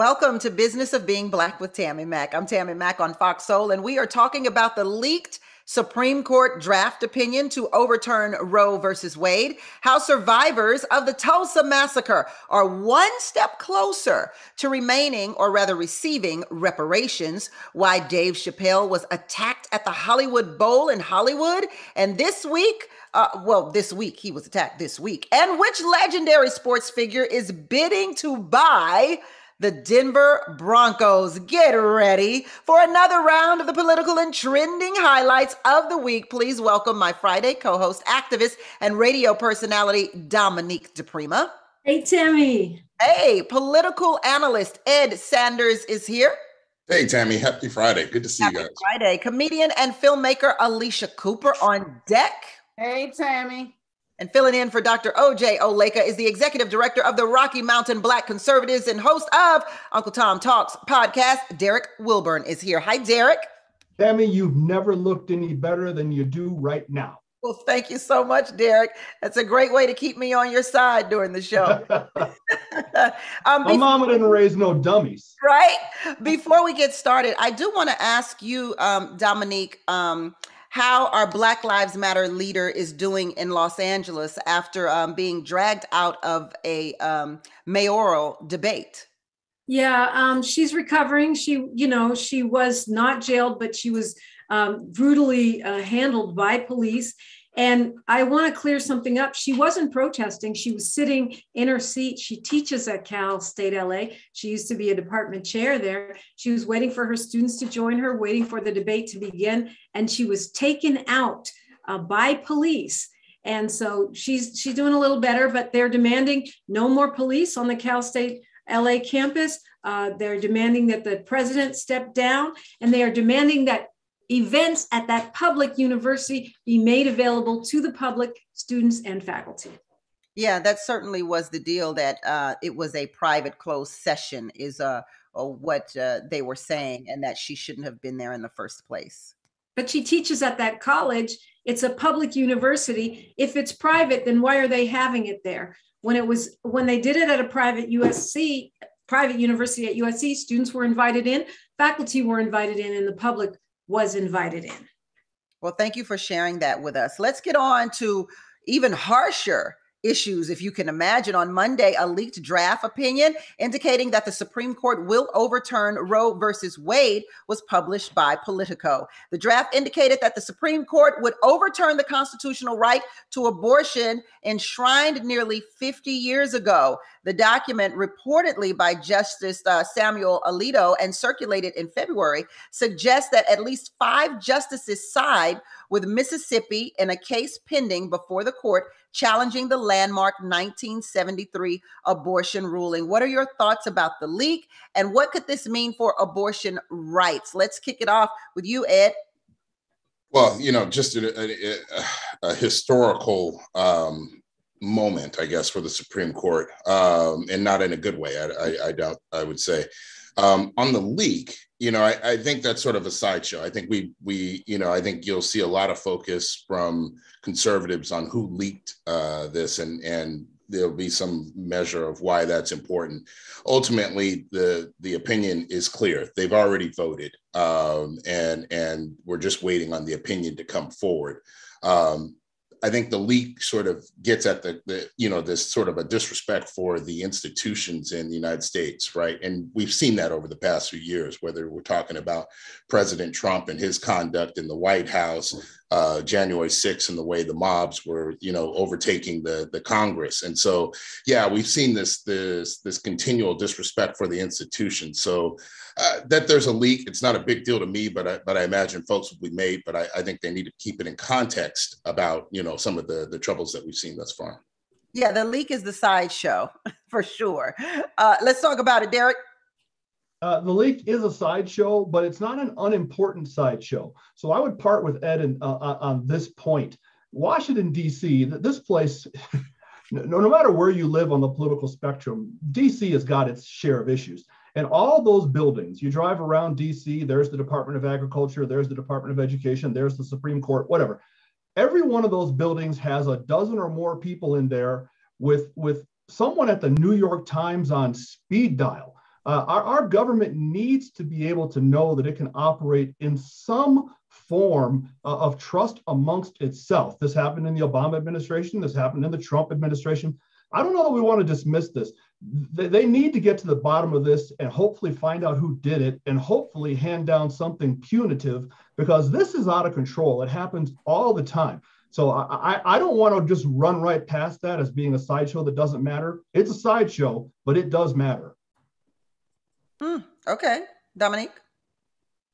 Welcome to Business of Being Black with Tammy Mack. I'm Tammy Mack on Fox Soul, and we are talking about the leaked Supreme Court draft opinion to overturn Roe versus Wade, how survivors of the Tulsa massacre are one step closer to remaining, or rather receiving, reparations, why Dave Chappelle was attacked at the Hollywood Bowl in Hollywood, and this week he was attacked this week, and which legendary sports figure is bidding to buy the Denver Broncos. Get ready for another round of the political and trending highlights of the week. Please welcome my Friday co-host, activist, and radio personality, Dominique DePrima. Hey, Tammy. Hey, political analyst, Ed Sanders is here. Hey, Tammy. Happy Friday. Good to see you guys. Happy Friday. Comedian and filmmaker, Alicia Cooper on deck. Hey, Tammy. And filling in for Dr. O.J. Oleka is the executive director of the Rocky Mountain Black Conservatives and host of Uncle Tom Talks podcast. Derek Wilburn is here. Hi, Derek. Tammy, you've never looked any better than you do right now. Well, thank you so much, Derek. That's a great way to keep me on your side during the show. My mama didn't raise no dummies. Right? Before we get started, I do want to ask you, Dominique, how our Black Lives Matter leader is doing in Los Angeles after being dragged out of a mayoral debate. Yeah, she's recovering. She was not jailed, but she was brutally handled by police. And I want to clear something up. She wasn't protesting. She was sitting in her seat. She teaches at Cal State LA. She used to be a department chair there. She was waiting for her students to join her, waiting for the debate to begin. And she was taken out by police. And so she's doing a little better, but they're demanding no more police on the Cal State LA campus. They're demanding that the president step down, and they are demanding that events at that public university be made available to the public, students, and faculty. Yeah, that certainly was the deal, that it was a private closed session is what they were saying, and that she shouldn't have been there in the first place. But she teaches at that college. It's a public university. If it's private, then why are they having it there? When they did it at a private university at USC, students were invited in, faculty were invited in, and the public was invited in. Well, thank you for sharing that with us. Let's get on to even harsher issues, if you can imagine. On Monday, a leaked draft opinion indicating that the Supreme Court will overturn Roe versus Wade was published by Politico. The draft indicated that the Supreme Court would overturn the constitutional right to abortion enshrined nearly 50 years ago. The document, reportedly by Justice Samuel Alito and circulated in February, suggests that at least 5 justices side with Mississippi in a case pending before the court challenging the landmark 1973 abortion ruling. What are your thoughts about the leak, and what could this mean for abortion rights? Let's kick it off with you, Ed. Well, just a historical moment, I guess, for the Supreme Court, and not in a good way, I doubt, I would say. On the leak, I think that's sort of a sideshow. I think I think you'll see a lot of focus from conservatives on who leaked this, and there'll be some measure of why that's important. Ultimately, the opinion is clear. They've already voted, and we're just waiting on the opinion to come forward. I think the leak sort of gets at this sort of a disrespect for the institutions in the United States, right? And we've seen that over the past few years, whether we're talking about President Trump and his conduct in the White House, January 6th, and the way the mobs were, overtaking the Congress. And so, yeah, we've seen this continual disrespect for the institution. So that there's a leak, it's not a big deal to me, but I imagine folks will be made. But I think they need to keep it in context about, some of the troubles that we've seen thus far. Yeah, the leak is the sideshow for sure. Let's talk about it, Derek. The leak is a sideshow, but it's not an unimportant sideshow. So I would part with Ed on this point. Washington, D.C., this place, no matter where you live on the political spectrum, D.C. has got its share of issues. And all those buildings, you drive around DC, there's the Department of Agriculture, there's the Department of Education, there's the Supreme Court, whatever. Every one of those buildings has a dozen or more people in there with someone at the New York Times on speed dial. Our government needs to be able to know that it can operate in some form of trust amongst itself. This happened in the Obama administration. This happened in the Trump administration. I don't know that we want to dismiss this. They need to get to the bottom of this and hopefully find out who did it and hopefully hand down something punitive, because this is out of control. It happens all the time. So I don't want to just run right past that as being a sideshow that doesn't matter. It's a sideshow, but it does matter. Okay. Dominique?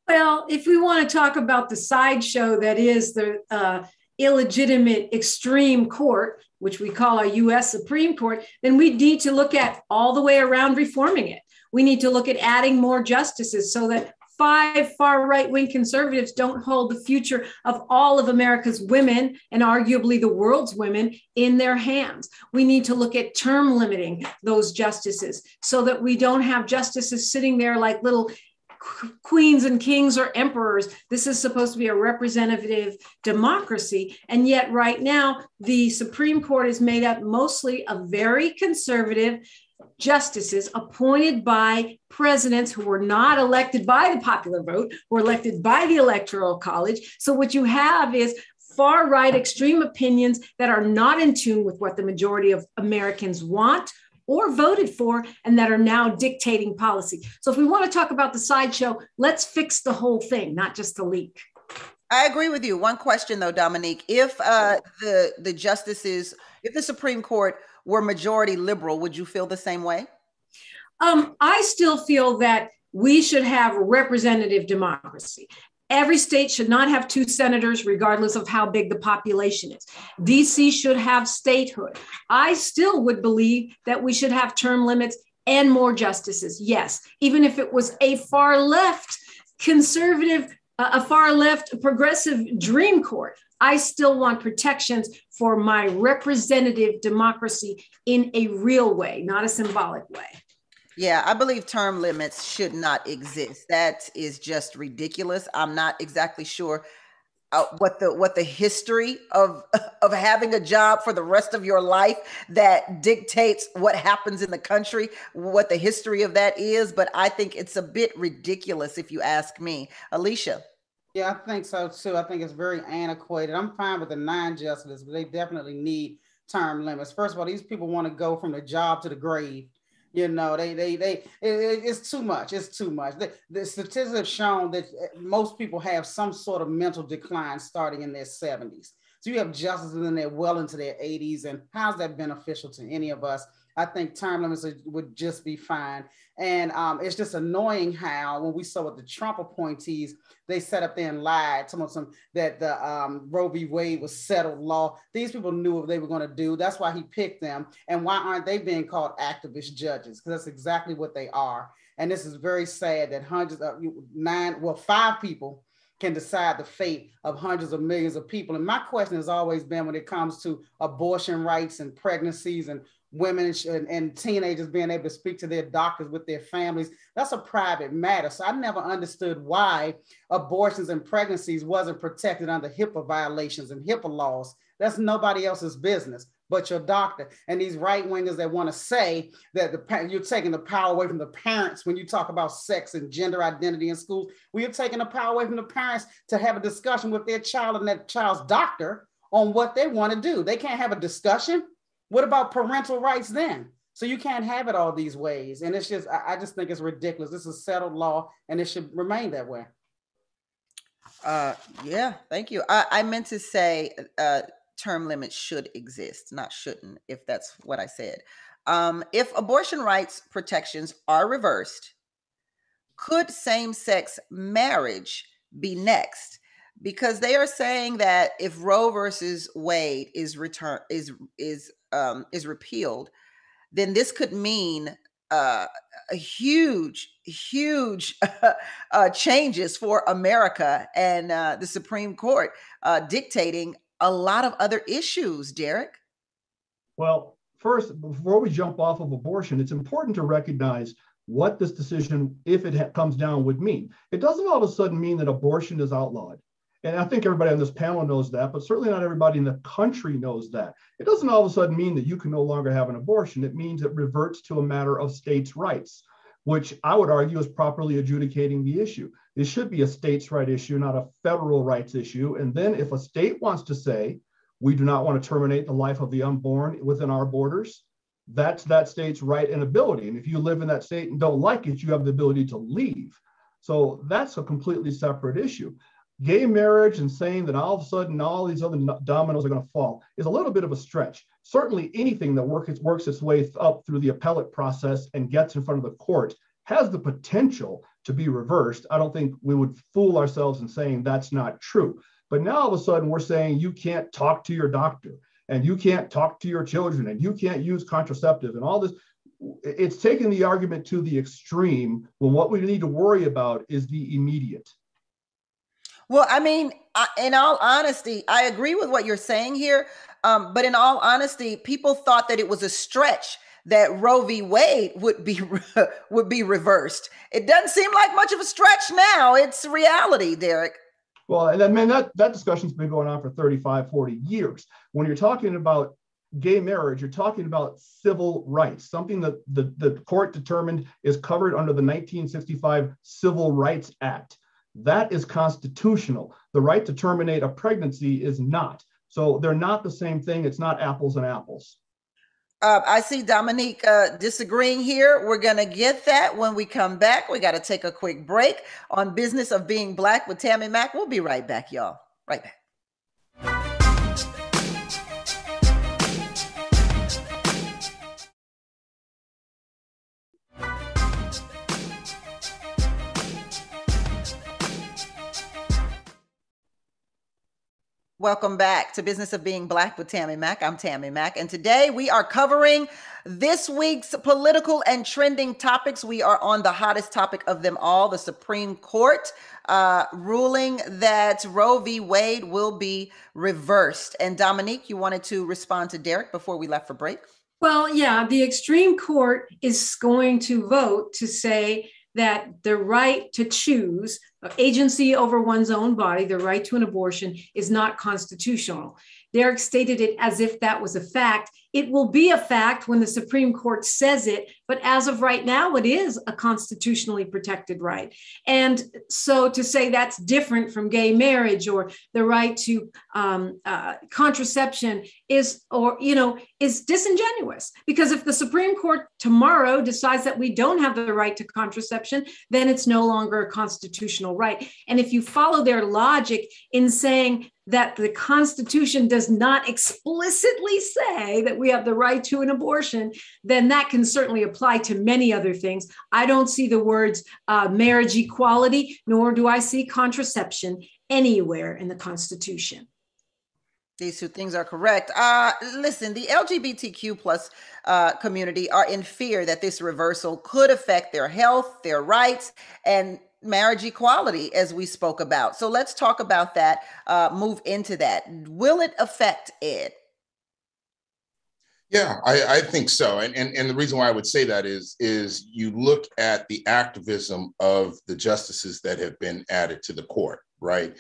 Well, if we want to talk about the sideshow that is the illegitimate extreme court, which we call our US Supreme Court, then we need to look at all the way around reforming it. We need to look at adding more justices so that 5 far right-wing conservatives don't hold the future of all of America's women and arguably the world's women in their hands. We need to look at term limiting those justices so that we don't have justices sitting there like little queens and kings or emperors. This is supposed to be a representative democracy. And yet right now, the Supreme Court is made up mostly of very conservative justices appointed by presidents who were not elected by the popular vote, were elected by the Electoral College. So what you have is far right extreme opinions that are not in tune with what the majority of Americans want or voted for, and that are now dictating policy. So if we want to talk about the sideshow, let's fix the whole thing, not just the leak. I agree with you. One question though, Dominique, if the justices, if the Supreme Court were majority liberal, would you feel the same way? I still feel that we should have representative democracy. Every state should not have 2 senators, regardless of how big the population is. DC should have statehood. I still would believe that we should have term limits and more justices. Yes, even if it was a far left conservative, a far left progressive dream court, I still want protections for my representative democracy in a real way, not a symbolic way. Yeah, I believe term limits should not exist. That is just ridiculous. I'm not exactly sure what the history of having a job for the rest of your life that dictates what happens in the country, what the history of that is. But I think it's a bit ridiculous if you ask me. Alicia? Yeah, I think so too. I think it's very antiquated. I'm fine with the 9 justices, but they definitely need term limits. First of all, these people want to go from the job to the grave. You know, it's too much. It's too much. The statistics have shown that most people have some sort of mental decline starting in their 70s. So you have justices in there well into their 80s. And how's that beneficial to any of us? I think term limits would just be fine. And it's just annoying how when we saw with the Trump appointees, they sat up there and lied, telling them that the Roe v. Wade was settled law. These people knew what they were going to do. That's why he picked them. And why aren't they being called activist judges? Because that's exactly what they are. And this is very sad that 5 people can decide the fate of hundreds of millions of people. And my question has always been, when it comes to abortion rights and pregnancies and women and teenagers being able to speak to their doctors with their families, that's a private matter. So I never understood why abortions and pregnancies wasn't protected under HIPAA violations and HIPAA laws. That's nobody else's business but your doctor. And these right-wingers that want to say that you're taking the power away from the parents when you talk about sex and gender identity in schools, well, you're taking the power away from the parents to have a discussion with their child and that child's doctor on what they want to do. They can't have a discussion. What about parental rights then? So you can't have it all these ways. And it's just, I just think it's ridiculous. This is settled law and it should remain that way. Yeah, thank you. I meant to say term limits should exist, not shouldn't, if that's what I said. If abortion rights protections are reversed, could same-sex marriage be next? Because they are saying that if Roe versus Wade is repealed, then this could mean a huge changes for America and the Supreme Court dictating a lot of other issues. Derek? Well, first, before we jump off of abortion, it's important to recognize what this decision, if it comes down, would mean. It doesn't all of a sudden mean that abortion is outlawed. And I think everybody on this panel knows that, but certainly not everybody in the country knows that. It doesn't all of a sudden mean that you can no longer have an abortion. It means it reverts to a matter of states' rights. which I would argue is properly adjudicating the issue. It should be a states' right issue, not a federal rights issue. And then if a state wants to say, we do not want to terminate the life of the unborn within our borders, that's that state's right and ability. And if you live in that state and don't like it, you have the ability to leave. So that's a completely separate issue. Gay marriage and saying that all of a sudden all these other dominoes are going to fall is a little bit of a stretch. Certainly anything that works its way up through the appellate process and gets in front of the court has the potential to be reversed. I don't think we would fool ourselves in saying that's not true. But now all of a sudden we're saying you can't talk to your doctor and you can't talk to your children and you can't use contraceptive and all this. It's taking the argument to the extreme when what we need to worry about is the immediate. Well, I mean, in all honesty, I agree with what you're saying here. But in all honesty, people thought that it was a stretch that Roe v. Wade would be reversed. It doesn't seem like much of a stretch now. It's reality, Derek. Well, and I mean, that discussion's been going on for 35, 40 years. When you're talking about gay marriage, you're talking about civil rights, something that the court determined is covered under the 1965 Civil Rights Act. That is constitutional. The right to terminate a pregnancy is not. So they're not the same thing. It's not apples and apples. I see Dominique disagreeing here. We're going to get that when we come back. We got to take a quick break on Business of Being Black with Tammy Mack. We'll be right back, y'all. Right back. Welcome back to Business of Being Black with Tammy Mack. I'm Tammy Mack, and today we are covering this week's political and trending topics. We are on the hottest topic of them all, the Supreme Court ruling that Roe v. Wade will be reversed. And Dominique, you wanted to respond to Derek before we left for break? Well, yeah, the extreme court is going to vote to say that the right to choose agency over one's own body, the right to an abortion, is not constitutional. Derek stated it as if that was a fact. It will be a fact when the Supreme Court says it, but as of right now, it is a constitutionally protected right. And so to say that's different from gay marriage or the right to contraception is disingenuous. Because if the Supreme Court tomorrow decides that we don't have the right to contraception, then it's no longer a constitutional right. And if you follow their logic in saying that the Constitution does not explicitly say that we have the right to an abortion, then that can certainly apply to many other things. I don't see the words marriage equality, nor do I see contraception anywhere in the Constitution. These two things are correct. Listen, the LGBTQ plus community are in fear that this reversal could affect their health, their rights, and marriage equality, as we spoke about. So let's talk about that, move into that. Will it affect Ed? Yeah, I think so. And the reason why I would say that is you look at the activism of the justices that have been added to the court, right?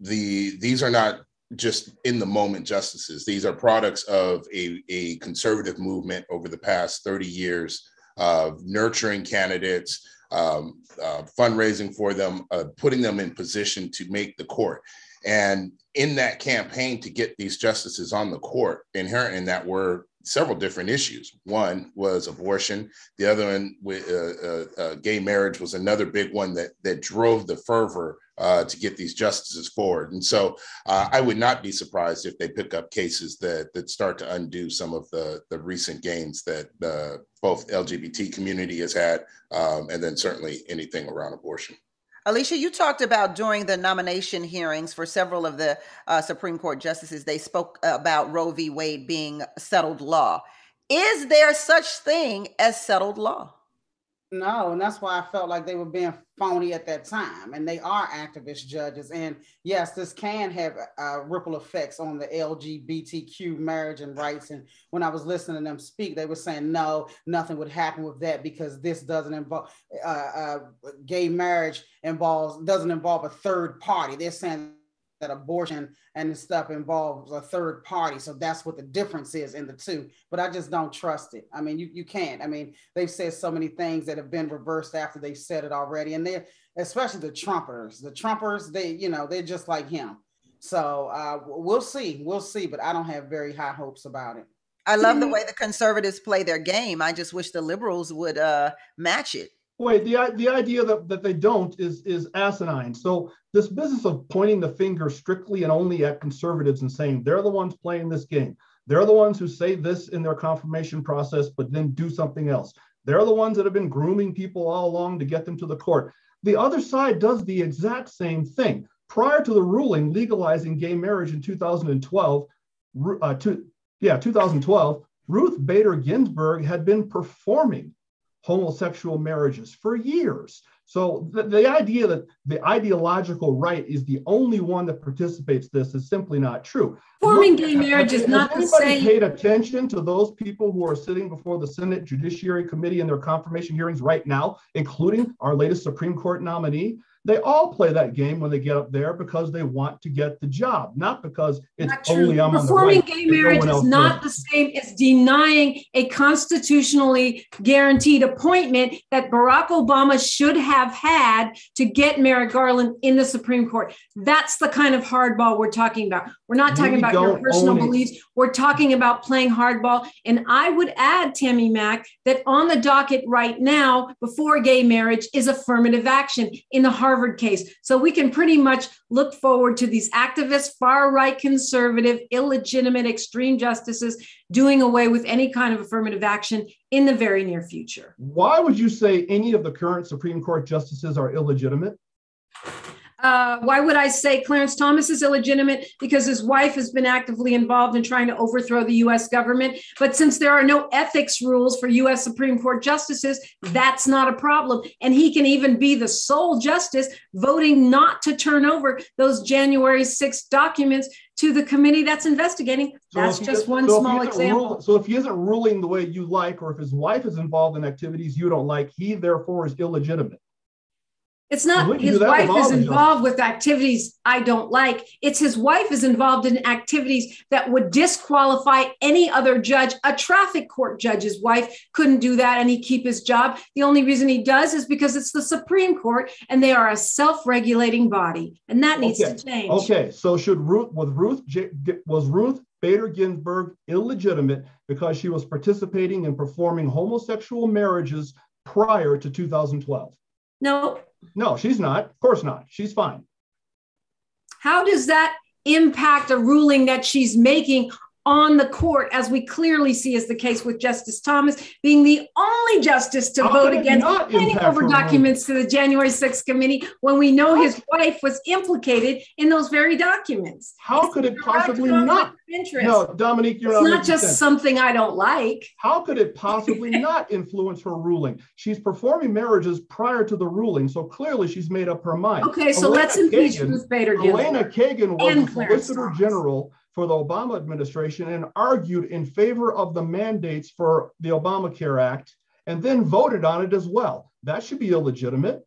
These are not just in the moment justices. These are products of a conservative movement over the past 30 years of nurturing candidates, fundraising for them, putting them in position to make the court. And in that campaign to get these justices on the court, inherent in that were several different issues. One was abortion. The other one, with gay marriage, was another big one that drove the fervor to get these justices forward. And so I would not be surprised if they pick up cases that start to undo some of the recent gains that both LGBT community has had, and then certainly anything around abortion. Alicia, you talked about during the nomination hearings for several of the Supreme Court justices, they spoke about Roe v. Wade being settled law. Is there such thing as settled law? No, and that's why I felt like they were being phony at that time. And they are activist judges. And yes, this can have ripple effects on the LGBTQ marriage and rights. And when I was listening to them speak, they were saying, no, nothing would happen with that because this doesn't involve, gay marriage doesn't involve a third party. They're saying that abortion and stuff involves a third party. So that's what the difference is in the two. But I just don't trust it. I mean, you can't. I mean, they've said so many things that have been reversed after they've said it already. And they're, especially the Trumpers, they're just like him. So we'll see, but I don't have very high hopes about it. I love the way the conservatives play their game. I just wish the liberals would match it. Wait, the idea that they don't is asinine. So this business of pointing the finger strictly and only at conservatives and saying they're the ones playing this game. They're the ones who say this in their confirmation process, but then do something else. They're the ones that have been grooming people all along to get them to the court. The other side does the exact same thing. Prior to the ruling legalizing gay marriage in 2012, Ruth Bader Ginsburg had been performing homosexual marriages for years. So the idea that the ideological right is the only one that participates in this is simply not true. Performing gay marriage is not the same. Anybody paid attention to those people who are sitting before the Senate Judiciary Committee in their confirmation hearings right now, including our latest Supreme Court nominee? They all play that game when they get up there because they want to get the job, not because it's only I'm on the right. Performing gay marriage is not the same as denying a constitutionally guaranteed appointment that Barack Obama should have had to get Merrick Garland in the Supreme Court. That's the kind of hardball we're talking about. We're not talking about your personal beliefs. We're talking about playing hardball. And I would add, Tammy Mack, that on the docket right now, before gay marriage, is affirmative action in the Harvard case. So we can pretty much look forward to these activist, far-right, conservative, illegitimate, extreme justices doing away with any kind of affirmative action in the very near future. Why would you say any of the current Supreme Court justices are illegitimate? Why would I say Clarence Thomas is illegitimate? Because his wife has been actively involved in trying to overthrow the U.S. government. But since there are no ethics rules for U.S. Supreme Court justices, that's not a problem. And he can even be the sole justice voting not to turn over those January 6th documents to the committee that's investigating. That's just one small example. So if he isn't ruling the way you like, or if his wife is involved in activities you don't like, he therefore is illegitimate. It's not his wife is involved with activities I don't like. It's his wife is involved in activities that would disqualify any other judge. A traffic court judge's wife couldn't do that and he'd keep his job. The only reason he does is because it's the Supreme Court and they are a self-regulating body. And that needs to change. Okay, so was Ruth Bader Ginsburg illegitimate because she was participating in performing homosexual marriages prior to 2012? No, she's not. Of course not. She's fine. How does that impact a ruling that she's making on the court, as we clearly see is the case with Justice Thomas being the only justice to vote against handing over documents to the January 6th committee when we know his wife was implicated in those very documents? How could it possibly not? No, Dominique, it's not just something I don't like. How could it possibly not influence her ruling? She's performing marriages prior to the ruling, so clearly she's made up her mind. Okay, so let's impeach Ruth Bader Ginsburg. Elena Kagan was the Solicitor General for the Obama administration and argued in favor of the mandates for the Obamacare Act and then voted on it as well. That should be illegitimate.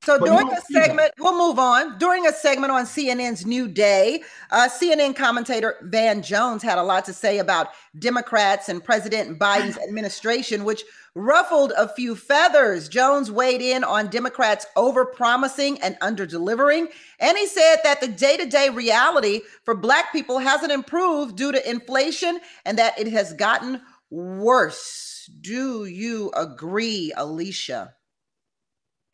So during a segment, we'll move on. During a segment on CNN's New Day, CNN commentator Van Jones had a lot to say about Democrats and President Biden's administration, which ruffled a few feathers. Jones weighed in on Democrats over-promising and under-delivering, and he said that the day-to-day reality for Black people hasn't improved due to inflation and that it has gotten worse. Do you agree, Alicia?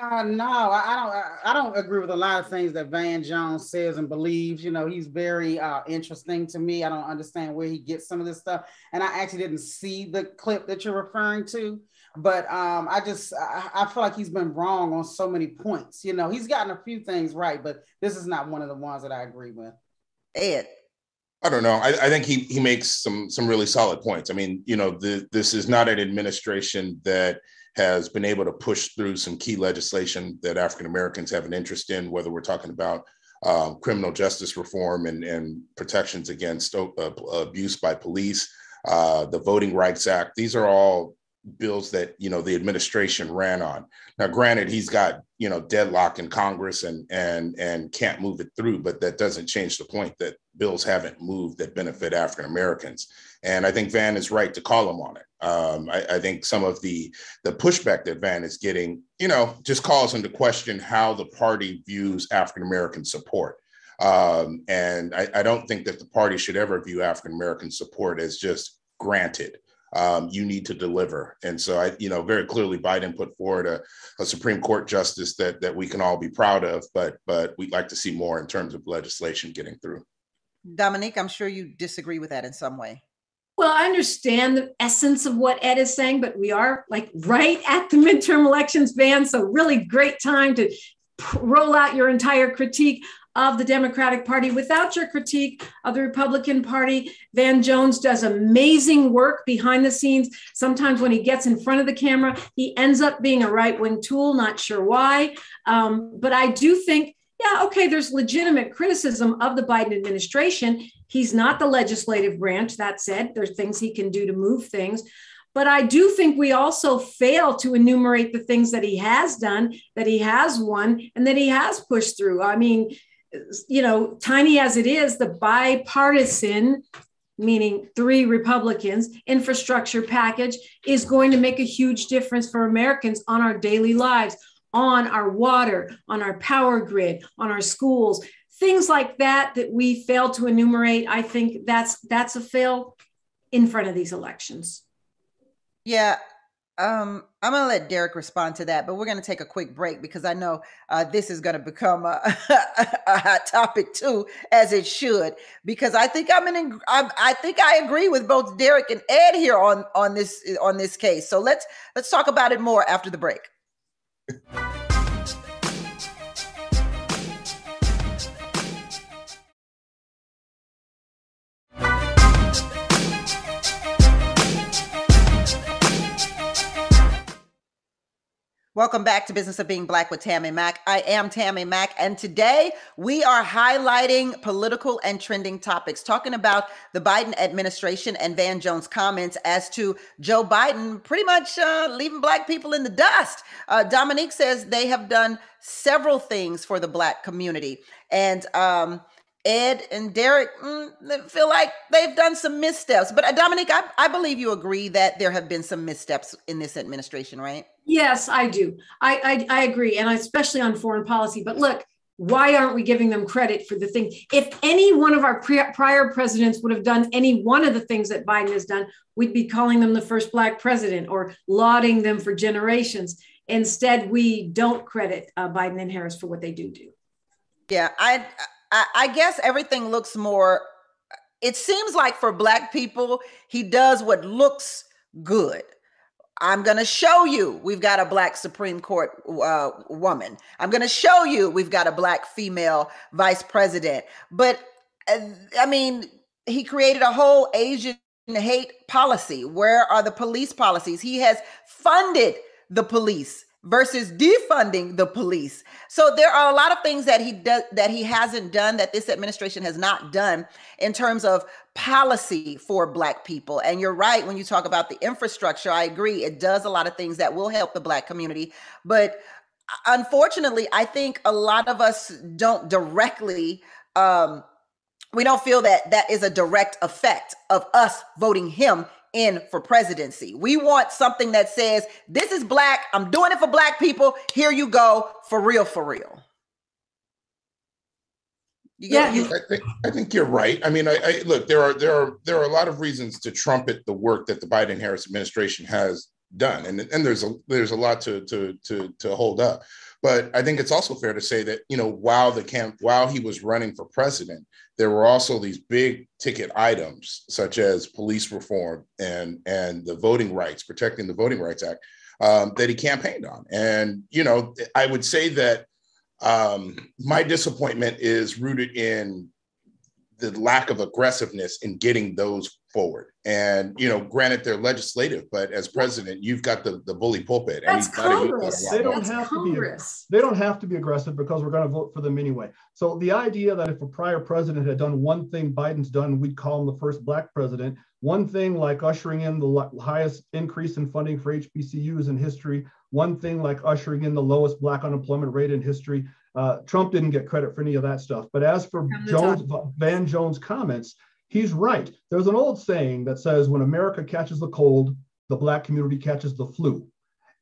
No, I don't agree with a lot of things that Van Jones says and believes. You know, he's very interesting to me. I don't understand where he gets some of this stuff. And I actually didn't see the clip that you're referring to. But I feel like he's been wrong on so many points. You know, he's gotten a few things right, but this is not one of the ones that I agree with. Ed? I don't know. I think he makes some really solid points. I mean, you know, this is not an administration that has been able to push through some key legislation that African Americans have an interest in, whether we're talking about criminal justice reform and protections against abuse by police, the Voting Rights Act. These are all bills that, you know, the administration ran on. Now, granted, he's got, you know, deadlock in Congress and can't move it through, but that doesn't change the point that bills haven't moved that benefit African Americans. And I think Van is right to call him on it. I think some of the pushback that Van is getting, you know, just calls into question how the party views African American support. And I don't think that the party should ever view African American support as just granted. You need to deliver. And so very clearly Biden put forward a Supreme Court justice that we can all be proud of, but we'd like to see more in terms of legislation getting through. Dominique, I'm sure you disagree with that in some way. Well, I understand the essence of what Ed is saying, but we are like right at the midterm elections ban. So really great time to roll out your entire critique of the Democratic Party. Without your critique of the Republican Party, Van Jones does amazing work behind the scenes. Sometimes when he gets in front of the camera, he ends up being a right-wing tool, not sure why. But I do think, yeah, okay, there's legitimate criticism of the Biden administration. He's not the legislative branch. That said, there's things he can do to move things. But I do think we also fail to enumerate the things that he has done, that he has won, and that he has pushed through. I mean, you know, tiny as it is, the bipartisan, meaning 3 Republicans, infrastructure package is going to make a huge difference for Americans on our daily lives, on our water, on our power grid, on our schools, things like that we fail to enumerate. I think that's a fail in front of these elections. Yeah. I'm going to let Derek respond to that, but we're going to take a quick break because I know this is going to become a hot topic too, as it should, because I think I think I agree with both Derek and Ed here on this case. So let's talk about it more after the break. Welcome back to Business of Being Black with Tammy Mack. I am Tammy Mack, and today we are highlighting political and trending topics, talking about the Biden administration and Van Jones' comments as to Joe Biden pretty much leaving Black people in the dust. Dominique says they have done several things for the Black community, and Ed and Derek feel like they've done some missteps. But Dominique, I believe you agree that there have been some missteps in this administration, right? Yes, I do. I agree. And especially on foreign policy. But look, why aren't we giving them credit for the thing? If any one of our prior presidents would have done any one of the things that Biden has done, we'd be calling them the first Black president or lauding them for generations. Instead, we don't credit Biden and Harris for what they do. Yeah, I guess everything looks more, it seems like for Black people, he does what looks good. I'm going to show you we've got a Black Supreme Court woman. I'm going to show you we've got a Black female vice president. But I mean, he created a whole Asian hate policy. Where are the police policies? He has funded the police versus defunding the police. So there are a lot of things that he hasn't done, that this administration has not done in terms of policy for Black people. And you're right, when you talk about the infrastructure, I agree. It does a lot of things that will help the Black community. But unfortunately, I think a lot of us don't directly, we don't feel that is a direct effect of us voting him in for presidency. We want something that says, this is Black, I'm doing it for Black people, here you go, for real, for real. I think you're right. I mean, I look, there are a lot of reasons to trumpet the work that the Biden-Harris administration has done, and there's a lot to hold up. But I think it's also fair to say that, you know, while he was running for president, there were also these big ticket items such as police reform and the voting rights, protecting the Voting Rights Act, that he campaigned on. And, you know, I would say that my disappointment is rooted in the lack of aggressiveness in getting those forward. And, you know, granted they're legislative, but as president, you've got the bully pulpit. That's and gotta use Congress. that a lot That's more. Congress. They don't have to be aggressive because we're going to vote for them anyway. So the idea that if a prior president had done one thing Biden's done, we'd call him the first Black president. One thing like ushering in the highest increase in funding for HBCUs in history. One thing like ushering in the lowest Black unemployment rate in history. Trump didn't get credit for any of that stuff. But as for Van Jones' comments, he's right. There's an old saying that says, when America catches the cold, the Black community catches the flu.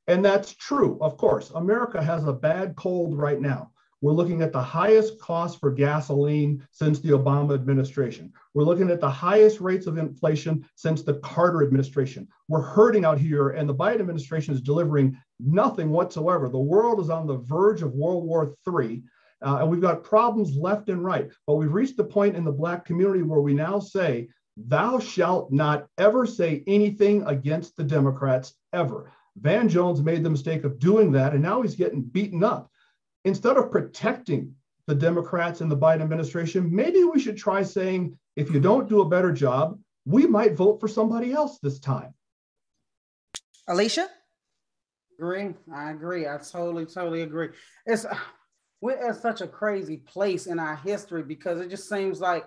And that's true, of course. America has a bad cold right now. We're looking at the highest cost for gasoline since the Obama administration. We're looking at the highest rates of inflation since the Carter administration. We're hurting out here, and the Biden administration is delivering nothing whatsoever. The world is on the verge of World War III, and we've got problems left and right. But we've reached the point in the Black community where we now say, thou shalt not ever say anything against the Democrats, ever. Van Jones made the mistake of doing that, and now he's getting beaten up. Instead of protecting the Democrats and the Biden administration, maybe we should try saying, if you don't do a better job, we might vote for somebody else this time. Alicia? I agree. I totally agree. We're at such a crazy place in our history because it just seems like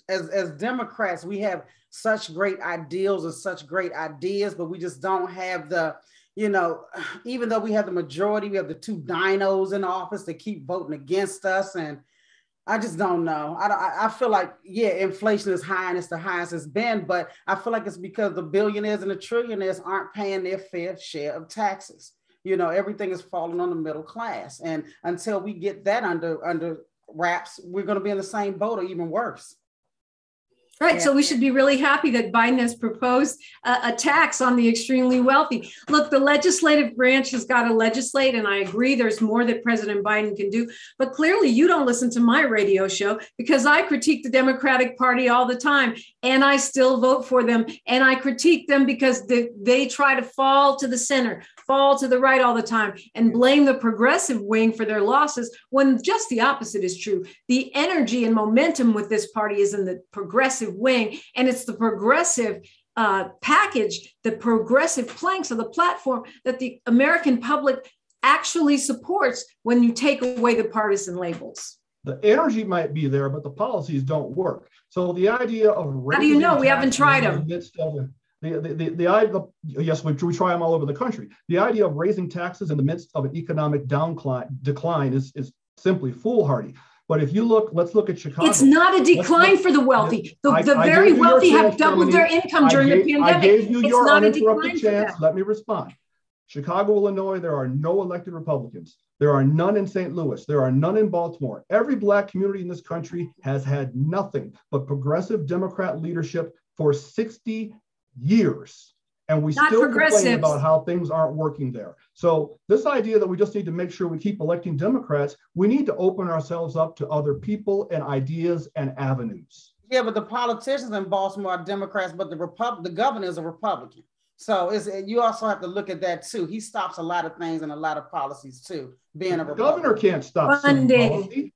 as Democrats, we have such great ideals and such great ideas, but we just don't have the, you know, even though we have the majority, we have the two dinos in office that keep voting against us. And I just don't know. I feel like, yeah, inflation is high and it's the highest it's been, but I feel like it's because the billionaires and the trillionaires aren't paying their fair share of taxes. You know, everything is falling on the middle class. And until we get that under wraps, we're going to be in the same boat or even worse. Right. Yeah. So we should be really happy that Biden has proposed a tax on the extremely wealthy. Look, the legislative branch has got to legislate, and I agree there's more that President Biden can do. But clearly you don't listen to my radio show because I critique the Democratic Party all the time, and I still vote for them. And I critique them because they try to fall to the center, fall to the right all the time, and blame the progressive wing for their losses when just the opposite is true. The energy and momentum with this party is in the progressive wing, and it's the progressive package, the progressive planks of the platform that the American public actually supports when you take away the partisan labels. The energy might be there, but the policies don't work. So the idea of how do you know? We haven't tried them. Yes, we try them all over the country. The idea of raising taxes in the midst of an economic decline is simply foolhardy. But if you look, let's look at Chicago. It's not a decline for the wealthy. The very wealthy have doubled their income during the pandemic. I gave you your uninterrupted chance. Let me respond. Chicago, Illinois, there are no elected Republicans. There are none in St. Louis. There are none in Baltimore. Every Black community in this country has had nothing but progressive Democrat leadership for 60 years. And we still complain about how things aren't working there. So this idea that we just need to make sure we keep electing Democrats, we need to open ourselves up to other people and ideas and avenues. Yeah, but the politicians in Baltimore are Democrats, but the governor is a Republican. So you also have to look at that too. He stops a lot of things and a lot of policies too, being a Republican. Governor can't stop Funding.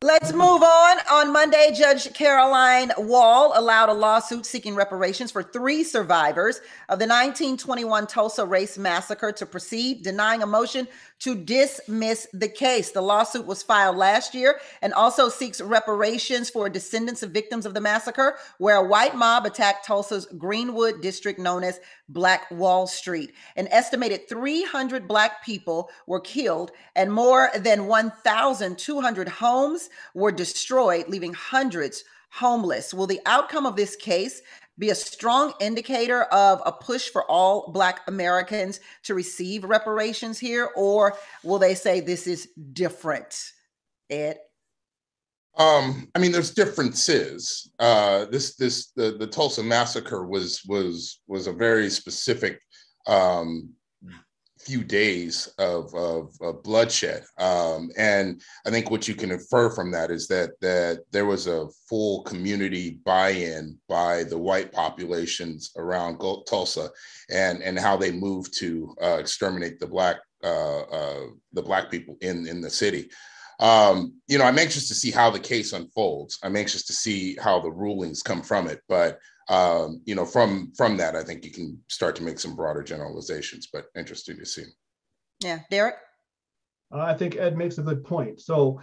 Let's move on. On Monday, Judge Caroline Wall allowed a lawsuit seeking reparations for 3 survivors of the 1921 Tulsa Race Massacre to proceed, denying a motion to dismiss the case. The lawsuit was filed last year and also seeks reparations for descendants of victims of the massacre, where a white mob attacked Tulsa's Greenwood district known as Black Wall Street. An estimated 300 Black people were killed and more than 1,200 homes were destroyed, leaving hundreds homeless. Will the outcome of this case be a strong indicator of a push for all Black Americans to receive reparations here, or will they say this is different? Ed? I mean, there's differences. The Tulsa massacre was a very specific few days of bloodshed. And I think what you can infer from that is that there was a full community buy-in by the white populations around Tulsa and how they moved to exterminate the Black people in the city. I'm anxious to see how the case unfolds. I'm anxious to see how the rulings come from it. But, from that, I think you can start to make some broader generalizations, but interesting to see. Yeah. Derek? I think Ed makes a good point. So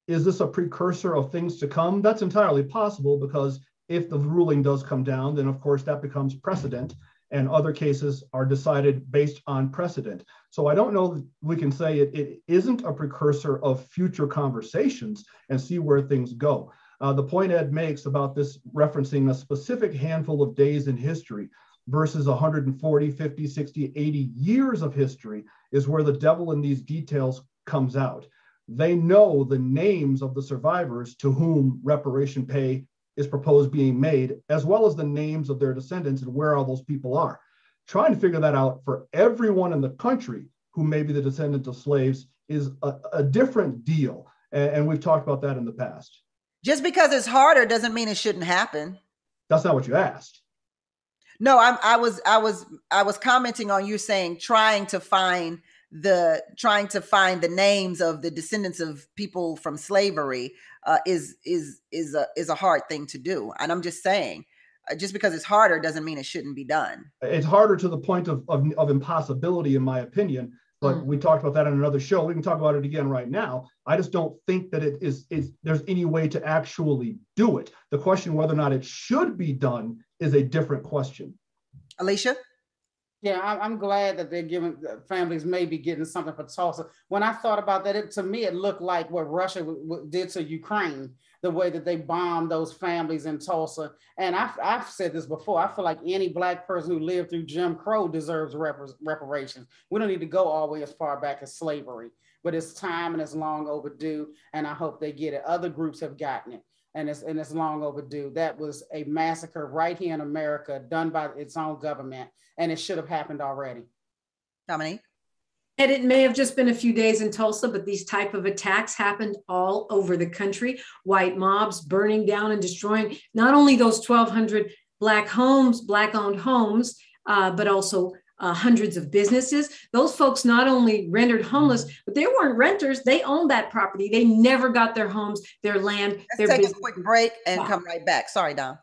is this a precursor of things to come? That's entirely possible, because if the ruling does come down, then of course that becomes precedent, and other cases are decided based on precedent. So I don't know that we can say it isn't a precursor of future conversations and see where things go. The point Ed makes about this referencing a specific handful of days in history versus 140, 50, 60, 80 years of history is where the devil in these details comes out. They know the names of the survivors to whom reparation pay is proposed being made, as well as the names of their descendants and where all those people are. Trying to figure that out for everyone in the country who may be the descendant of slaves is a different deal. And we've talked about that in the past. Just because it's harder doesn't mean it shouldn't happen. That's not what you asked. No, I was commenting on you saying trying to find the names of the descendants of people from slavery is a hard thing to do. And I'm just saying, just because it's harder doesn't mean it shouldn't be done. It's harder to the point of impossibility, in my opinion. But we talked about that on another show. We can talk about it again right now. I just don't think that there's any way to actually do it. The question whether or not it should be done is a different question. Alicia? Yeah, I'm glad that they're giving families maybe getting something for Tulsa. When I thought about that, to me, it looked like what Russia did to Ukraine, the way that they bombed those families in Tulsa. And I've said this before, I feel like any Black person who lived through Jim Crow deserves reparations. We don't need to go all the way as far back as slavery, but it's time and it's long overdue. And I hope they get it. Other groups have gotten it. And it's long overdue. That was a massacre right here in America done by its own government, and it should have happened already. Dominique? And it may have just been a few days in Tulsa, but these type of attacks happened all over the country. White mobs burning down and destroying not only those 1,200 Black-owned homes, but also hundreds of businesses. Those folks not only rendered homeless, but they weren't renters. They owned that property. They never got their homes, their land, their business. Let's take a quick break and come right back. Sorry, Dom.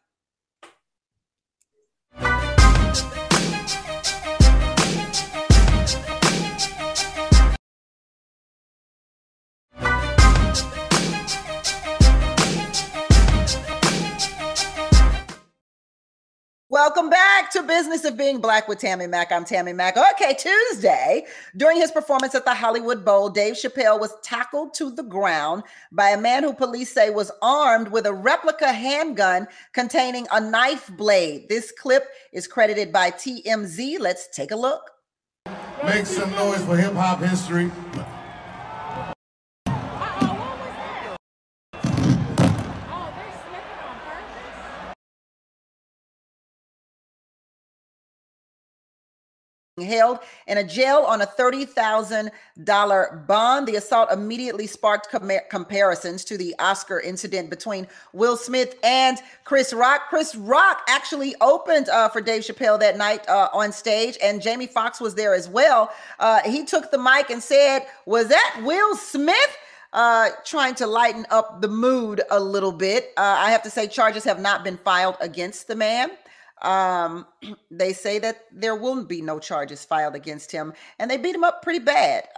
Welcome back to Business of Being Black with Tammy Mack. I'm Tammy Mack. Okay, Tuesday, during his performance at the Hollywood Bowl, Dave Chappelle was tackled to the ground by a man who police say was armed with a replica handgun containing a knife blade. This clip is credited by TMZ. Let's take a look. Make some noise for hip hop history. Held in a jail on a $30,000 bond. The assault immediately sparked comparisons to the Oscar incident between Will Smith and Chris Rock. Chris Rock actually opened for Dave Chappelle that night on stage, and Jamie Foxx was there as well. He took the mic and said, "Was that Will Smith?" Trying to lighten up the mood a little bit. I have to say, charges have not been filed against the man. They say that there will be no charges filed against him, and they beat him up pretty bad.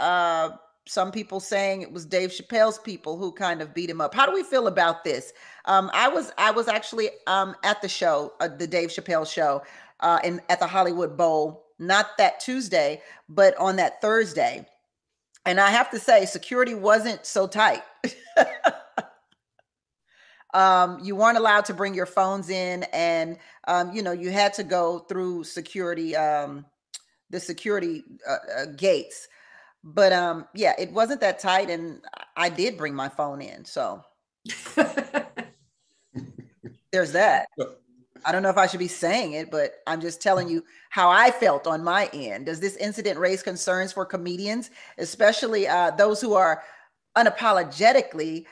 Some people saying it was Dave Chappelle's people who kind of beat him up. How do we feel about this? I was actually at the show, the Dave Chappelle show, at the Hollywood Bowl, not that Tuesday, but on that Thursday. And I have to say, security wasn't so tight. You weren't allowed to bring your phones in, and you had to go through security, the security gates. But yeah, it wasn't that tight, and I did bring my phone in. So there's that. I don't know if I should be saying it, but I'm just telling you how I felt on my end. Does this incident raise concerns for comedians, especially those who are unapologetically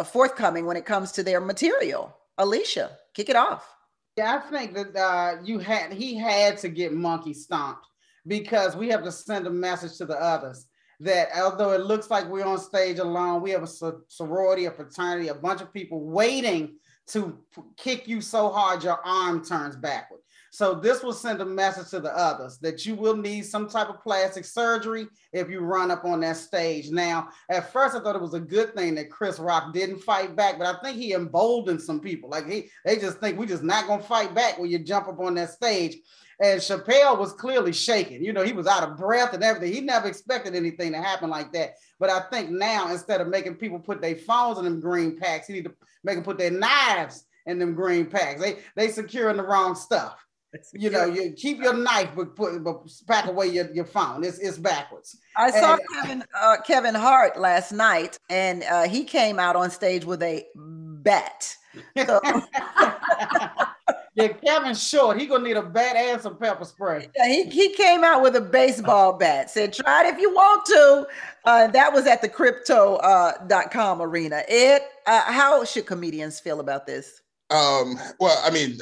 forthcoming when it comes to their material? Alicia, kick it off. Yeah, I think that he had to get monkey stomped, because we have to send a message to the others that although it looks like we're on stage alone, we have a sorority, a fraternity, a bunch of people waiting to kick you so hard your arm turns backward. So this will send a message to the others that you will need some type of plastic surgery if you run up on that stage. Now, at first I thought it was a good thing that Chris Rock didn't fight back, but I think he emboldened some people. Like they just think we just not gonna fight back when you jump up on that stage. And Chappelle was clearly shaking. You know, he was out of breath and everything. He never expected anything to happen like that. But I think now, instead of making people put their phones in them green packs, he need to make them put their knives in them green packs. They securing the wrong stuff. You know, you keep your knife, but pack away your phone. It's backwards. I saw Kevin Hart last night, and he came out on stage with a bat. So. Yeah, Kevin's short. He gonna need a bat and some pepper spray. Yeah, he came out with a baseball bat. Said, "Try it if you want to." That was at the crypto.com arena. How should comedians feel about this? Well, I mean,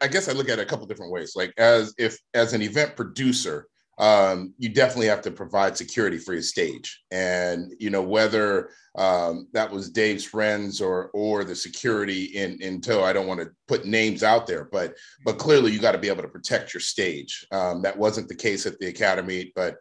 I guess I look at it a couple different ways. Like as an event producer, you definitely have to provide security for your stage. And, you know, whether that was Dave's friends or the security in tow, I don't want to put names out there, but clearly you got to be able to protect your stage. That wasn't the case at the Academy, but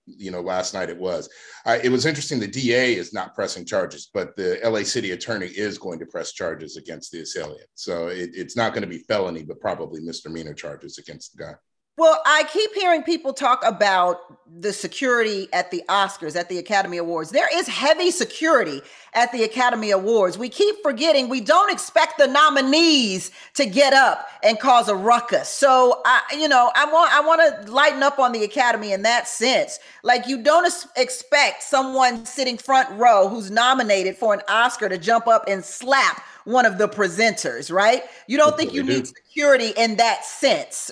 you know, last night it was. It was interesting. The DA is not pressing charges, but the LA City Attorney is going to press charges against the assailant. So it's not going to be felony, but probably misdemeanor charges against the guy. Well, I keep hearing people talk about the security at the Oscars, at the Academy Awards. There is heavy security at the Academy Awards. We keep forgetting we don't expect the nominees to get up and cause a ruckus. So, I want to lighten up on the Academy in that sense. Like, you don't expect someone sitting front row who's nominated for an Oscar to jump up and slap one of the presenters, right? You don't think you need security in that sense.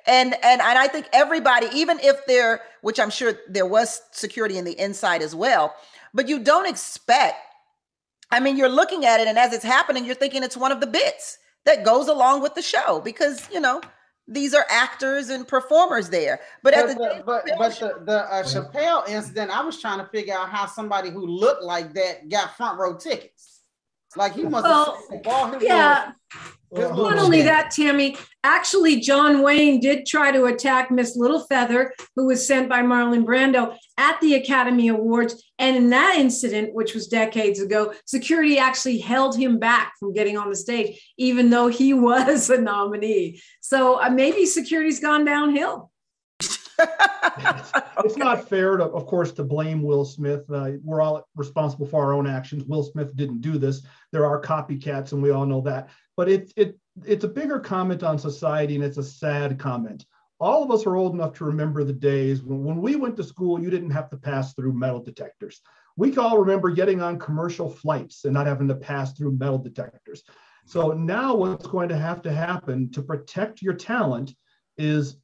And I think everybody, even if which I'm sure there was security in the inside as well, but you don't expect, I mean, you're looking at it and as it's happening, you're thinking it's one of the bits that goes along with the show because, you know, these are actors and performers there. But the Chappelle incident, I was trying to figure out how somebody who looked like that got front row tickets. Like he must have Not only that, Tammy, actually, John Wayne did try to attack Miss Littlefeather, who was sent by Marlon Brando at the Academy Awards. And in that incident, which was decades ago, security actually held him back from getting on the stage, even though he was a nominee. So maybe security's gone downhill. It's not fair, of course, to blame Will Smith. We're all responsible for our own actions. Will Smith didn't do this. There are copycats, and we all know that. But it's a bigger comment on society, and it's a sad comment. All of us are old enough to remember the days when we went to school, you didn't have to pass through metal detectors. We can all remember getting on commercial flights and not having to pass through metal detectors. So now what's going to happen to protect your talent is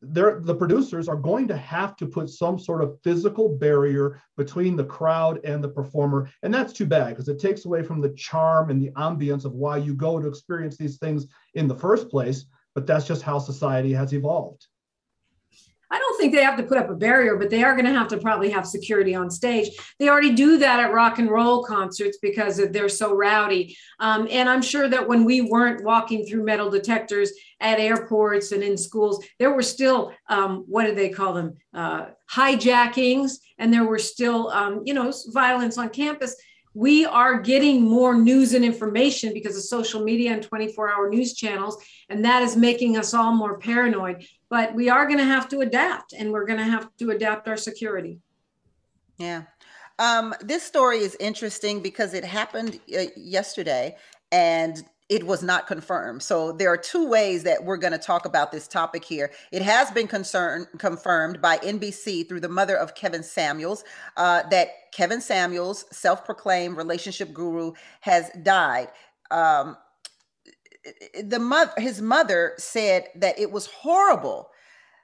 the producers are going to have to put some sort of physical barrier between the crowd and the performer. And that's too bad because it takes away from the charm and the ambience of why you go to experience these things in the first place. But that's just how society has evolved. I don't think they have to put up a barrier, but they are going to have to probably have security on stage. They already do that at rock and roll concerts because they're so rowdy. And I'm sure that when we weren't walking through metal detectors at airports and in schools, there were still, what do they call them? Hijackings. And there were still, violence on campus. We are getting more news and information because of social media and 24-hour news channels, and that is making us all more paranoid. But we are going to have to adapt, and we're going to have to adapt our security. Yeah. This story is interesting because it happened yesterday, and it was not confirmed. So there are two ways that we're going to talk about this topic here. It has been confirmed by NBC through the mother of Kevin Samuels that Kevin Samuels, self-proclaimed relationship guru, has died. His mother said that it was horrible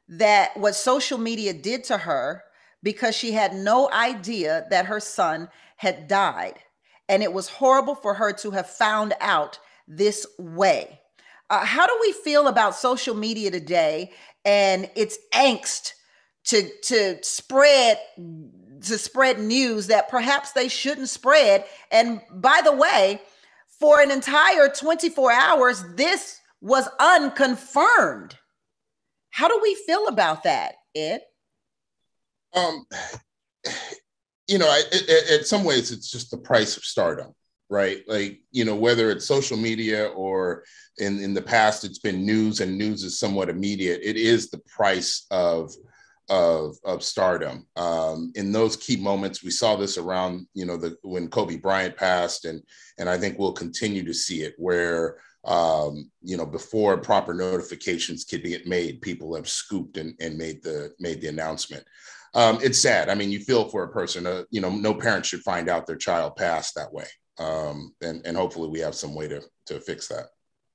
that what social media did to her because she had no idea that her son had died. And it was horrible for her to have found out this way. How do we feel about social media today and its angst to spread to spread news that perhaps they shouldn't spread. And by the way, for an entire 24 hours, this was unconfirmed. How do we feel about that, Ed? You know, in some ways, it's just the price of stardom, right? Like, you know, whether it's social media or in the past, it's been news, and news is somewhat immediate. It is the price of stardom. In those key moments, we saw this around, you know, when Kobe Bryant passed, and I think we'll continue to see it where, you know, before proper notifications could get made, people have scooped and made the announcement. It's sad. I mean, you feel for a person, you know, no parent should find out their child passed that way. And hopefully we have some way to fix that.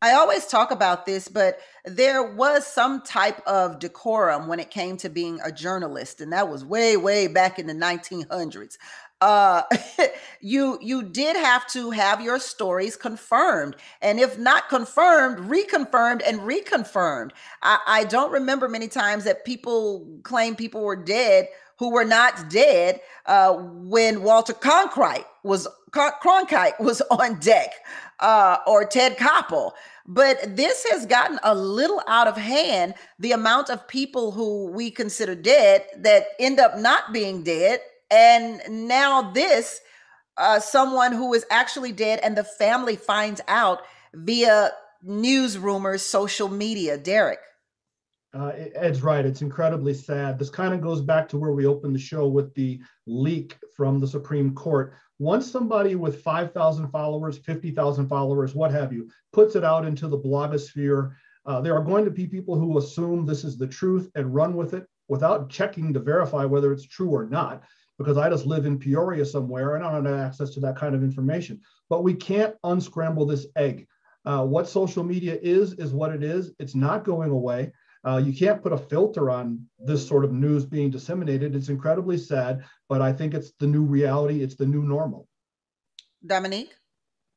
I always talk about this, but there was some type of decorum when it came to being a journalist. And that was way, way back in the 1900s. You did have to have your stories confirmed, and if not confirmed, reconfirmed and reconfirmed. I don't remember many times that people claim people were dead who were not dead when Walter Cronkite was on deck, or Ted Koppel. But this has gotten a little out of hand, the amount of people who we consider dead that end up not being dead. And now this, someone who is actually dead and the family finds out via news rumors, social media. Derek. Ed's right. It's incredibly sad. This kind of goes back to where we opened the show with the leak from the Supreme Court. Once somebody with 5,000 followers, 50,000 followers, what have you, puts it out into the blogosphere, there are going to be people who assume this is the truth and run with it without checking to verify whether it's true or not. Because I just live in Peoria somewhere and I don't have access to that kind of information. But we can't unscramble this egg. What social media is what it is. It's not going away. You can't put a filter on this sort of news being disseminated. It's incredibly sad, but I think it's the new reality. It's the new normal. Dominique?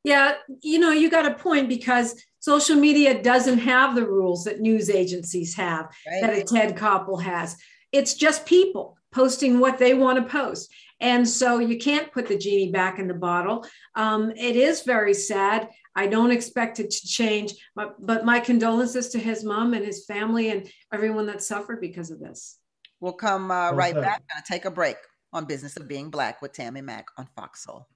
Yeah, you know, you got a point, because social media doesn't have the rules that news agencies have, right, that a Ted Koppel has. It's just people posting what they want to post. And so you can't put the genie back in the bottle. It is very sad. I don't expect it to change, but my condolences to his mom and his family and everyone that suffered because of this. We'll come right back. Gonna take a break on Business of Being Black with Tammy Mack on Fox Soul.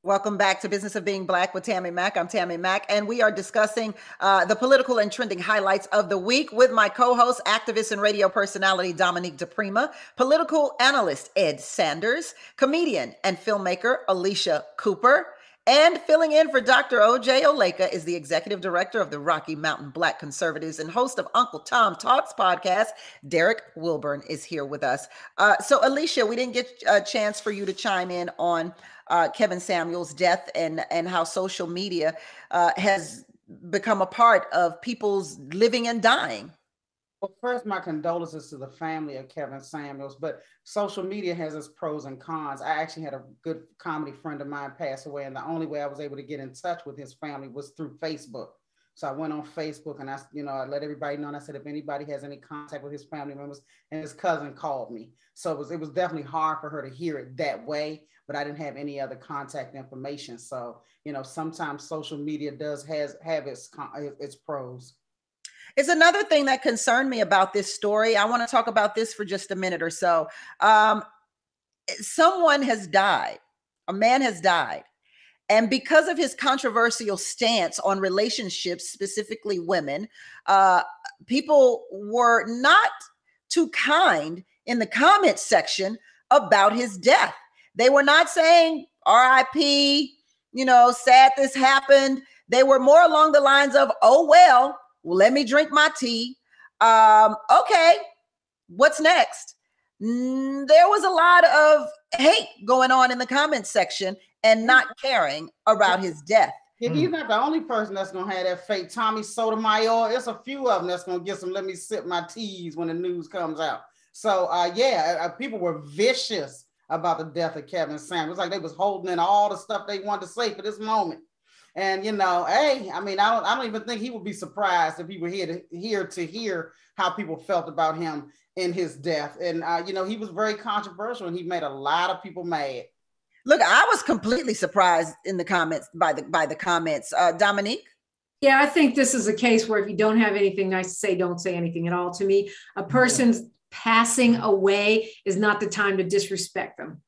Welcome back to Business of Being Black with Tammy Mack. I'm Tammy Mack, and we are discussing the political and trending highlights of the week with my co-host, activist and radio personality Dominique DePrima, political analyst Ed Sanders, comedian and filmmaker Alicia Cooper, and filling in for Dr. O.J. Oleka is the executive director of the Rocky Mountain Black Conservatives and host of Uncle Tom Talks podcast. Derek Wilburn is here with us. So Alicia, we didn't get a chance for you to chime in on Kevin Samuels' death and how social media has become a part of people's living and dying. Well, first, my condolences to the family of Kevin Samuels, but social media has its pros and cons. I actually had a good comedy friend of mine pass away, and the only way I was able to get in touch with his family was through Facebook. So I went on Facebook and I let everybody know, and I said, if anybody has any contact with his family members, and his cousin called me. So it was definitely hard for her to hear it that way, but I didn't have any other contact information. So, you know, sometimes social media does have its pros. It's another thing that concerned me about this story. I want to talk about this for just a minute or so. Someone has died. A man has died. And because of his controversial stance on relationships, specifically women, people were not too kind in the comment section about his death. They were not saying RIP, you know, sad this happened. They were more along the lines of, oh, well, let me drink my tea. Okay, what's next? There was a lot of hate going on in the comments section and not caring about his death. Yeah, he's not the only person that's going to have that fake Tommy Sotomayor. It's a few of them that's going to get some let me sip my teas when the news comes out. So people were vicious about the death of Kevin Samuels. It was like they was holding in all the stuff they wanted to say for this moment. And hey, I mean, I don't even think he would be surprised if he were here to hear how people felt about him in his death. And he was very controversial, and he made a lot of people mad. Look, I was completely surprised in the comments by the comments. Dominique? Yeah, I think this is a case where if you don't have anything nice to say, don't say anything at all. To me, a person's passing away is not the time to disrespect them.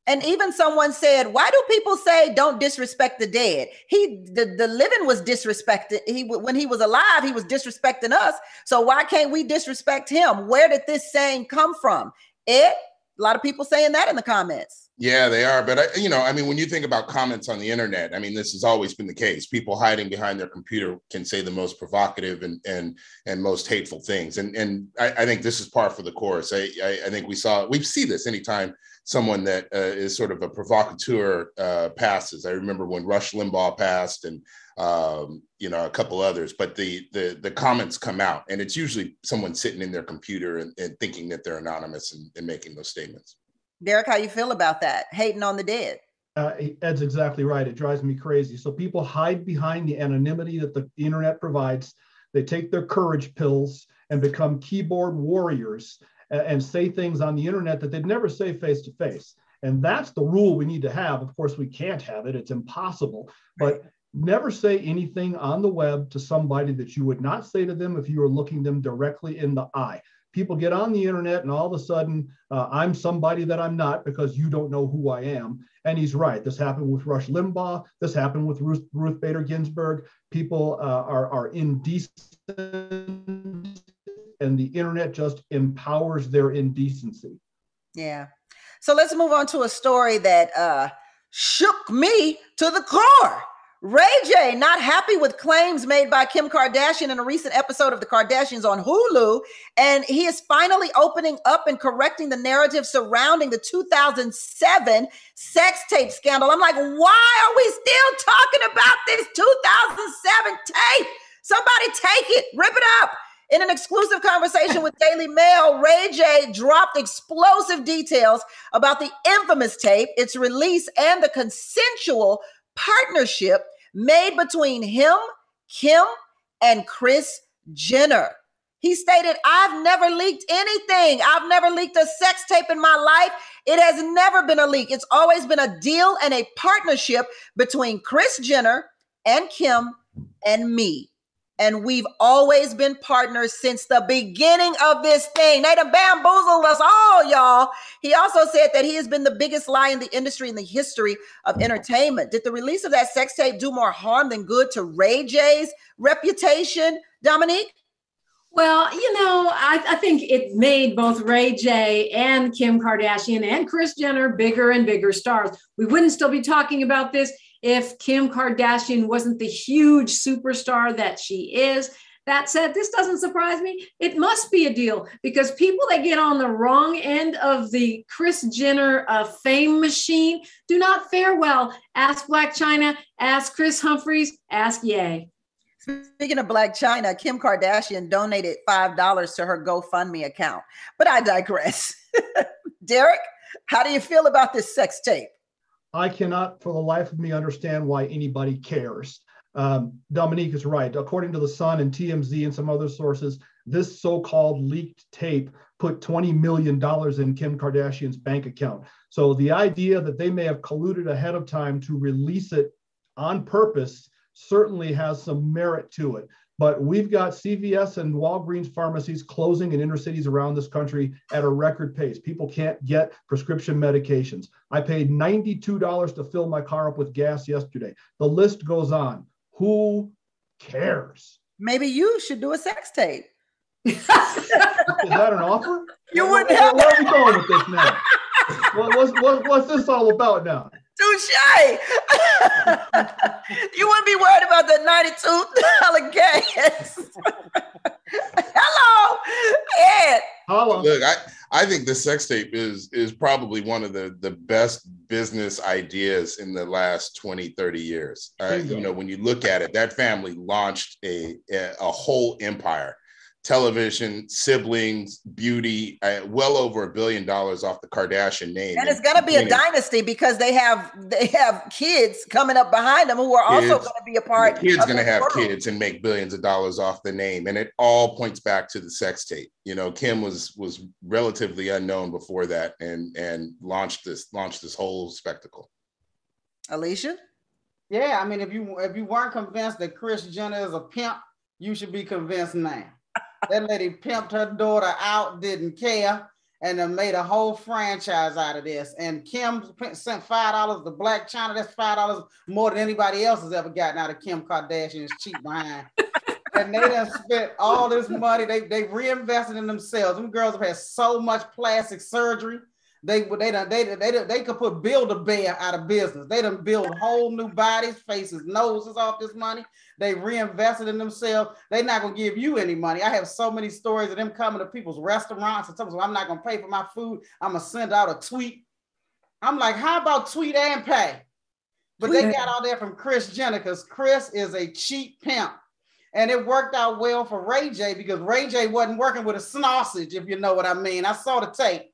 And even someone said, why do people say don't disrespect the dead? The living was disrespected. When he was alive, he was disrespecting us. So why can't we disrespect him? Where did this saying come from? Ed, a lot of people saying that in the comments. Yeah, they are. But, when you think about comments on the internet, I mean, this has always been the case. People hiding behind their computer can say the most provocative and most hateful things. And I think this is par for the course. I think we see this anytime someone that is sort of a provocateur passes. I remember when Rush Limbaugh passed and, a couple others, but the comments come out, and it's usually someone sitting in their computer and thinking that they're anonymous and making those statements. Derek, how you feel about that? Hating on the dead. Ed's exactly right. It drives me crazy. So people hide behind the anonymity that the internet provides. They take their courage pills and become keyboard warriors and say things on the internet that they'd never say face to face. And that's the rule we need to have. Of course, we can't have it. It's impossible. But never say anything on the web to somebody that you would not say to them if you were looking them directly in the eye. People get on the internet and all of a sudden, I'm somebody that I'm not because you don't know who I am. And he's right. This happened with Rush Limbaugh. This happened with Ruth Bader Ginsburg. People are indecent, and the internet just empowers their indecency. Yeah. So let's move on to a story that shook me to the core. Ray J not happy with claims made by Kim Kardashian in a recent episode of The Kardashians on Hulu, and he is finally opening up and correcting the narrative surrounding the 2007 sex tape scandal. I'm like, why are we still talking about this 2007 tape? Somebody take it, rip it up. In an exclusive conversation with Daily Mail, Ray J dropped explosive details about the infamous tape, its release, and the consensual partnership made between him, Kim, and Kris Jenner. He stated, I've never leaked anything. I've never leaked a sex tape in my life. It has never been a leak. It's always been a deal and a partnership between Kris Jenner and Kim and me. And we've always been partners since the beginning of this thing. They done bamboozled us all, y'all. He also said that he has been the biggest lie in the industry in the history of entertainment. Did the release of that sex tape do more harm than good to Ray J's reputation, Dominique? Well, I think it made both Ray J and Kim Kardashian and Kris Jenner bigger and bigger stars. We wouldn't still be talking about this if Kim Kardashian wasn't the huge superstar that she is. That said, this doesn't surprise me. It must be a deal because people that get on the wrong end of the Kris Jenner fame machine do not fare well. Ask Blac Chyna, ask Chris Humphries, ask Ye. Speaking of Blac Chyna, Kim Kardashian donated $5 to her GoFundMe account. But I digress. Derek, how do you feel about this sex tape? I cannot for the life of me understand why anybody cares. Dominique is right. According to The Sun and TMZ and some other sources, this so-called leaked tape put $20 million in Kim Kardashian's bank account. So the idea that they may have colluded ahead of time to release it on purpose certainly has some merit to it. But we've got CVS and Walgreens pharmacies closing in inner cities around this country at a record pace. People can't get prescription medications. I paid $92 to fill my car up with gas yesterday. The list goes on. Who cares? Maybe you should do a sex tape. Is that an offer? You wouldn't have. Where are we going with this now? What's this all about now? Touche. You wouldn't be worried about the $92 gas. Hello, Ed. Hello. Look, I think the sex tape is probably one of the best business ideas in the last 20, 30 years. When you look at it, that family launched a whole empire television, siblings, beauty, well over $1 billion off the Kardashian name. And it's going to be a dynasty because they have kids coming up behind them who are also going to be a part. The kid's going to have kids and make billions of dollars off the name. And it all points back to the sex tape. You know, Kim was relatively unknown before that and launched this whole spectacle. Alicia? Yeah, I mean, if you weren't convinced that Kris Jenner is a pimp, you should be convinced now. That lady pimped her daughter out, didn't care, and then made a whole franchise out of this. And Kim sent $5 to Black China. That's $5 more than anybody else has ever gotten out of Kim Kardashian's cheap behind. And they done spent all this money. They reinvested in themselves. Them girls have had so much plastic surgery. They could put Build-A-Bear out of business. They done build whole new bodies, faces, noses off this money. They reinvested in themselves. They're not gonna give you any money. I have so many stories of them coming to people's restaurants and telling them, I'm not gonna pay for my food. I'm gonna send out a tweet. I'm like, how about tweet and pay? But they got all that from Kris Jenner because Kris is a cheap pimp. And it worked out well for Ray J because Ray J wasn't working with a sausage, if you know what I mean. I saw the tape.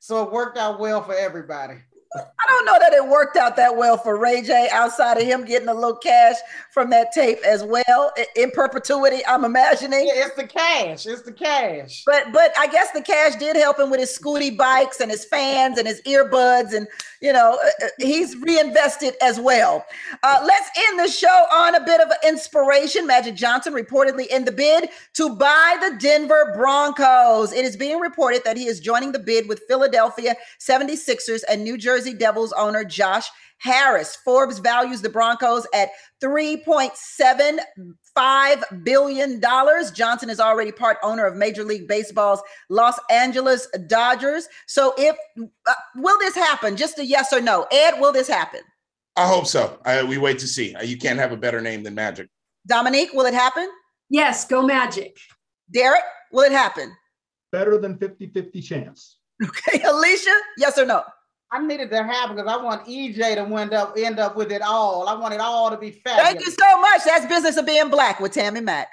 So it worked out well for everybody. I don't know that it worked out that well for Ray J outside of him getting a little cash from that tape as well in perpetuity, I'm imagining. Yeah, it's the cash. It's the cash. But I guess the cash did help him with his Scooty bikes and his fans and his earbuds, and you know he's reinvested as well. Let's end the show on a bit of an inspiration. Magic Johnson reportedly in the bid to buy the Denver Broncos. It is being reported that he is joining the bid with Philadelphia 76ers and New Jersey Devils owner Josh Harris. Forbes values the Broncos at $3.75 billion. Johnson is already part owner of Major League Baseball's Los Angeles Dodgers. So will this happen? Just a yes or no. Ed, will this happen? I hope so. We wait to see. You can't have a better name than Magic. Dominique, will it happen? Yes, go Magic. Derek, will it happen? Better than 50-50 chance. Okay, Alicia, yes or no? I needed to happen because I want EJ to end up with it all. I want it all to be fabulous. Thank you so much. That's Business of Being Black with Tammy Mack.